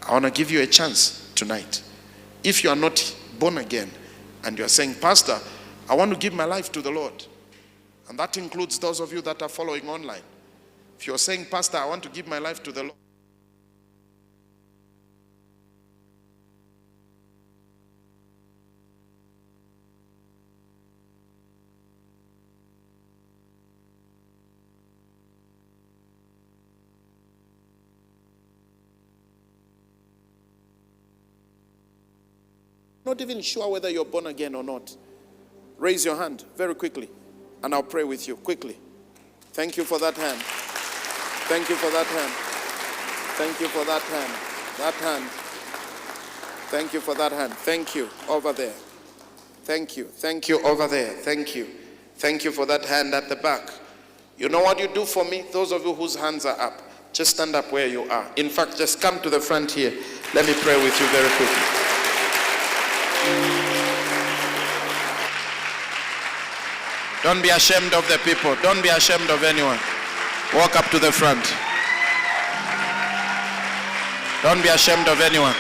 I want to give you a chance tonight. If you are not born again and you are saying, Pastor, I want to give my life to the Lord. And that includes those of you that are following online. If you're saying, Pastor, I want to give my life to the Lord. Not even sure whether you're born again or not. Raise your hand very quickly, and I'll pray with you quickly. Thank you for that hand. Thank you for that hand. Thank you for that hand. That hand. Thank you for that hand. Thank you over there. Thank you. Thank you over there. Thank you. Thank you for that hand at the back. You know what you do for me? Those of you whose hands are up, just stand up where you are. In fact, just come to the front here. Let me pray with you very quickly. Don't be ashamed of the people. Don't be ashamed of anyone. Walk up to the front. Don't be ashamed of anyone.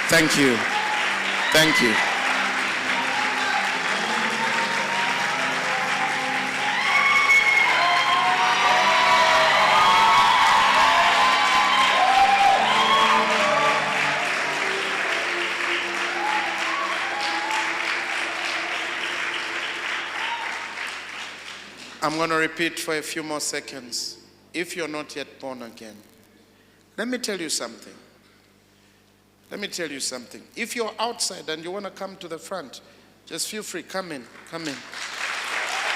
Thank you. Thank you. I'm going to repeat for a few more seconds. If you're not yet born again, let me tell you something. Let me tell you something. If you're outside and you want to come to the front, just feel free. Come in. Come in.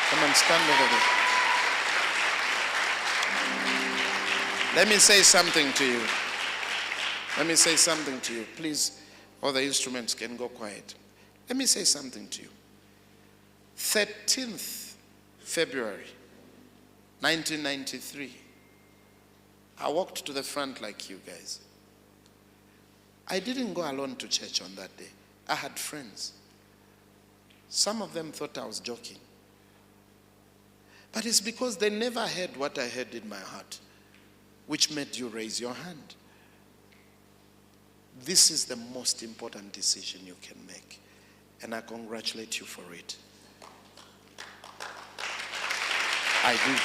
Come and stand over there. Let me say something to you. Let me say something to you. Please, all the instruments can go quiet. Let me say something to you. 13th February 1993. I walked to the front like you guys. I didn't go alone to church on that day. I had friends. Some of them thought I was joking. But it's because they never heard what I heard in my heart, which made you raise your hand. This is the most important decision you can make, and I congratulate you for it. I do.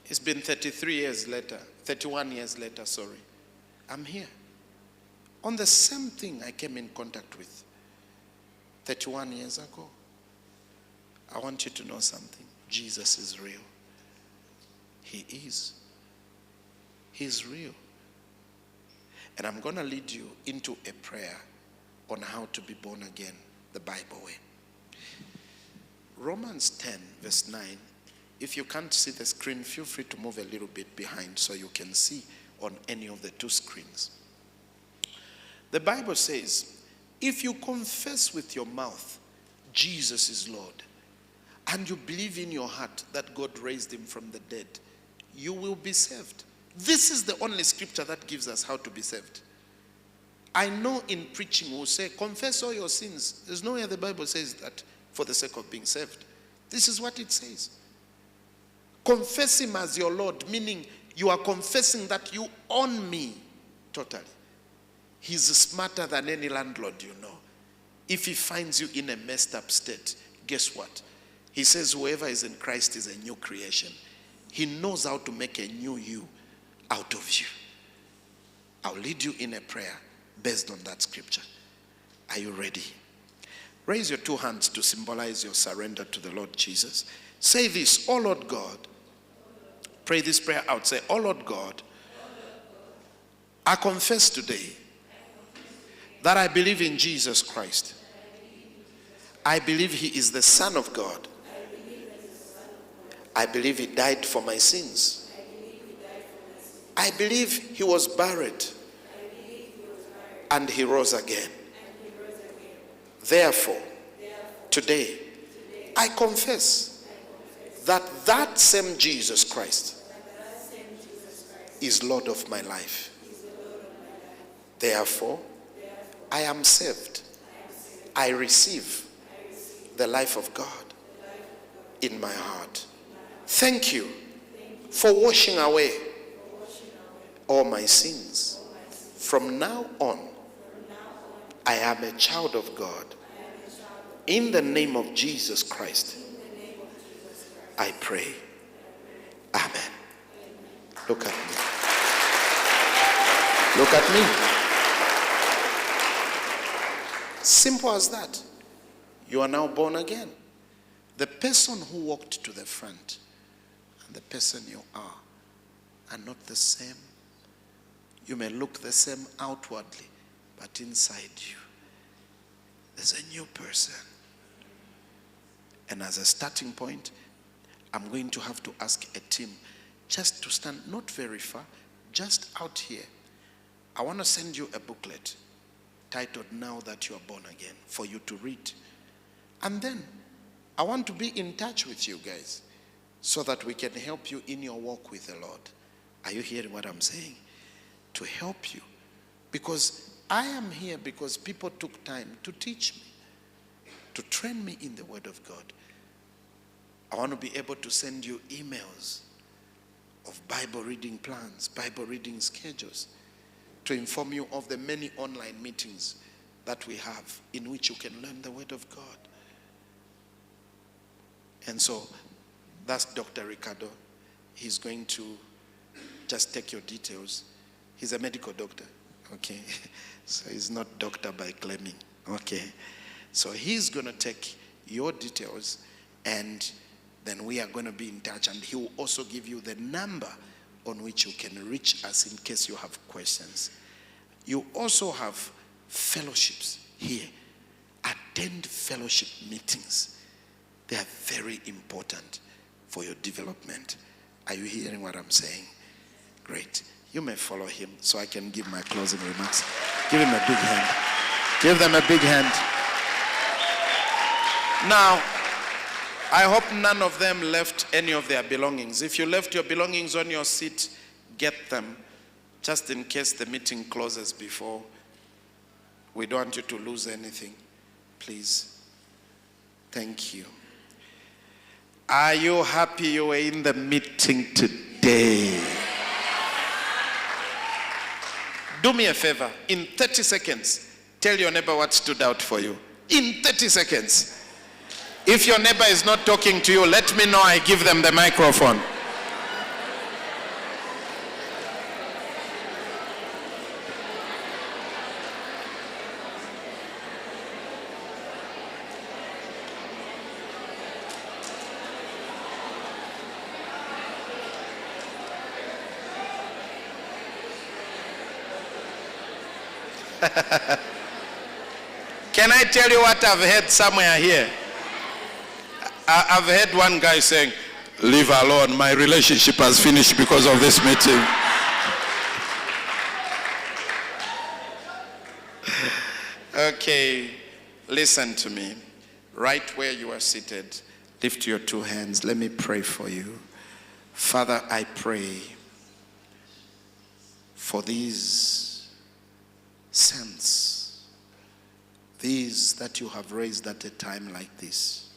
It's been 31 years later, sorry. I'm here. On the same thing I came in contact with 31 years ago. I want you to know something. Jesus is real. He is. He's real. And I'm going to lead you into a prayer on how to be born again, the Bible way. Romans 10, verse 9. If you can't see the screen, feel free to move a little bit behind so you can see on any of the two screens. The Bible says, if you confess with your mouth Jesus is Lord, and you believe in your heart that God raised him from the dead, you will be saved. This is the only scripture that gives us how to be saved. I know in preaching we'll say, confess all your sins. There's nowhere the Bible says that for the sake of being saved. This is what it says. Confess him as your Lord, meaning you are confessing that you own me totally. He's smarter than any landlord you know. If he finds you in a messed up state, guess what? He says whoever is in Christ is a new creation. He knows how to make a new you out of you. I'll lead you in a prayer based on that scripture. Are you ready? Raise your two hands to symbolize your surrender to the Lord Jesus. Say this, oh Lord God. Pray this prayer out. Say, oh Lord God, I confess today that I believe in Jesus Christ. I believe he is the Son of God. I believe he died for my sins. I believe he was buried and he rose again. Therefore, today, I confess that that same Jesus Christ is Lord of my life. Therefore, I am saved. I receive the life of God in my heart. Thank you for washing away all my sins. From now on, I am a child of God. In the name of Jesus Christ, I pray. Amen. Look at me. Look at me. Simple as that. You are now born again. The person who walked to the front and the person you are not the same. You may look the same outwardly, but inside you, there's a new person. And as a starting point, I'm going to have to ask a team just to stand, not very far, just out here. I want to send you a booklet titled Now That You Are Born Again for you to read. And then I want to be in touch with you guys so that we can help you in your walk with the Lord. Are you hearing what I'm saying? To help you. Because I am here because people took time to teach me, to train me in the Word of God. I want to be able to send you emails of Bible reading plans, Bible reading schedules, to inform you of the many online meetings that we have in which you can learn the Word of God. And so that's Dr. Ricardo. He's going to just take your details. He's a medical doctor, okay? So he's not doctor by claiming, okay? So he's going to take your details, and then we are going to be in touch, and he will also give you the number on which you can reach us in case you have questions. You also have fellowships here. Attend fellowship meetings. They are very important for your development. Are you hearing what I'm saying? Great. You may follow him so I can give my closing remarks. Give him a big hand. Give them a big hand. Now, I hope none of them left any of their belongings. If you left your belongings on your seat, get them, just in case the meeting closes before. We don't want you to lose anything. Please. Thank you. Are you happy you were in the meeting today? Do me a favor. In 30 seconds, tell your neighbor what stood out for you. In 30 seconds. If your neighbor is not talking to you, let me know. I give them the microphone. Can I tell you what I've heard somewhere here? I've heard one guy saying, "Leave alone, my relationship has finished because of this meeting." Okay, listen to me. Right where you are seated, lift your two hands. Let me pray for you. Father, I pray for these saints, these that you have raised at a time like this.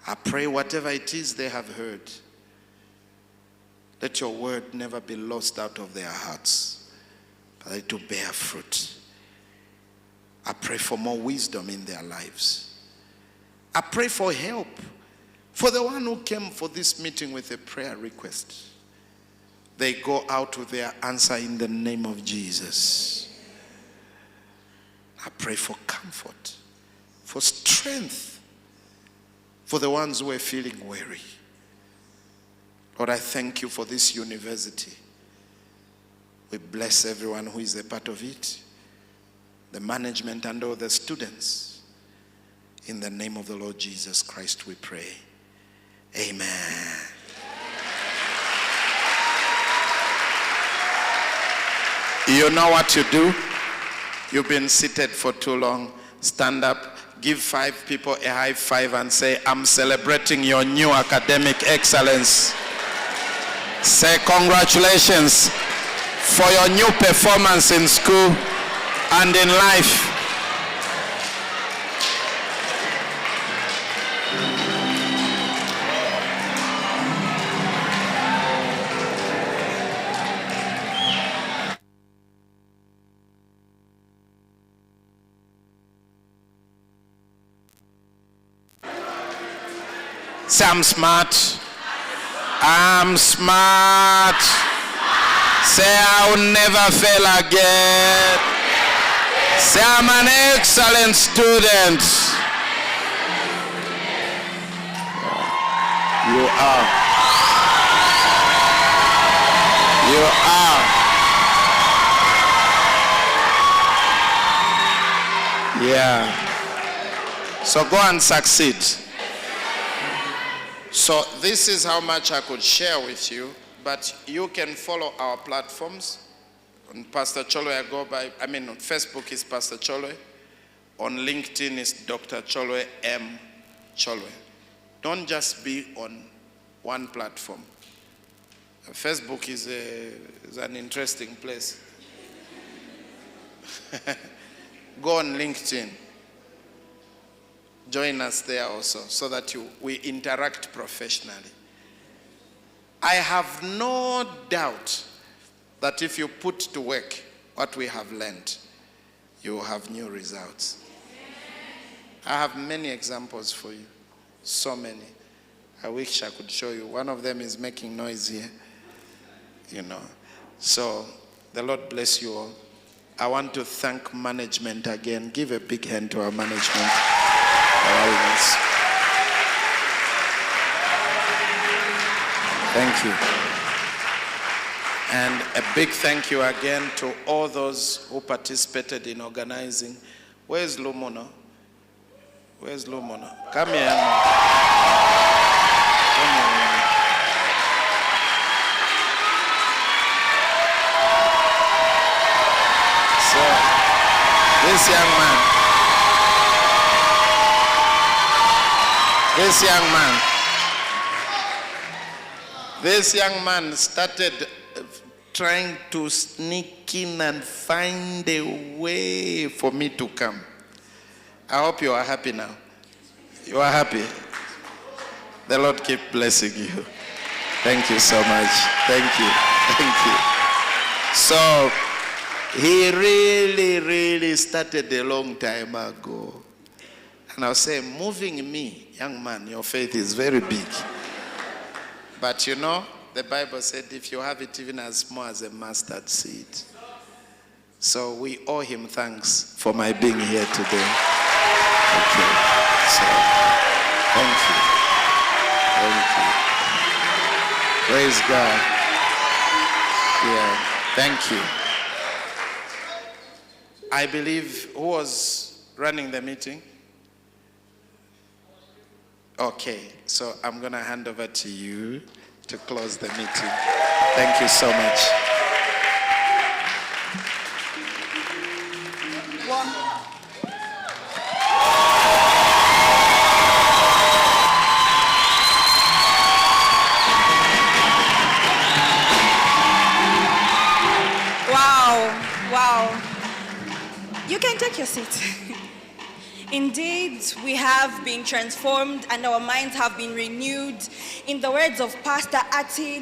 I pray whatever it is they have heard, let your word never be lost out of their hearts, but let it to bear fruit. I pray for more wisdom in their lives. I pray for help for the one who came for this meeting with a prayer request. They go out with their answer in the name of Jesus. I pray for comfort, for strength, for the ones who are feeling weary. Lord, I thank you for this university. We bless everyone who is a part of it, the management and all the students. In the name of the Lord Jesus Christ we pray. Amen. You know what you do? You've been seated for too long. Stand up, give 5 people a high five and say, "I'm celebrating your new academic excellence." Say congratulations for your new performance in school and in life. Say, I'm smart. I'm smart. Say, I'll never fail again. Say, I'm an excellent student. You are. You are. Yeah. So go and succeed. So this is how much I could share with you, but you can follow our platforms. On Pastor Choolwe, on Facebook is Pastor Choolwe. On LinkedIn is Dr. Choolwe M. Choolwe. Don't just be on one platform. Facebook is an interesting place. Go on LinkedIn. Join us there also so that we interact professionally. I have no doubt that if you put to work what we have learned, you will have new results. I have many examples for you. So many. I wish I could show you. One of them is making noise here. So the Lord bless you all. I want to thank management again. Give a big hand to our management. Thank you. And a big thank you again to all those who participated in organizing. Where's Lumono? Where's Lumono? Come here. Come here. So, this young man started trying to sneak in and find a way for me to come. I hope you are happy now. You are happy? The Lord keep blessing you. Thank you so much. Thank you. Thank you. So, he really started a long time ago. And I'll say, moving me, young man, your faith is very big. But the Bible said if you have it even as small as a mustard seed. So we owe him thanks for my being here today. Okay. So, thank you. Thank you. Praise God. Yeah, thank you. I believe, who was running the meeting? Okay, so I'm going to hand over to you to close the meeting. Thank you so much. Wow. You can take your seat. Indeed, we have been transformed and our minds have been renewed. In the words of Pastor Ati,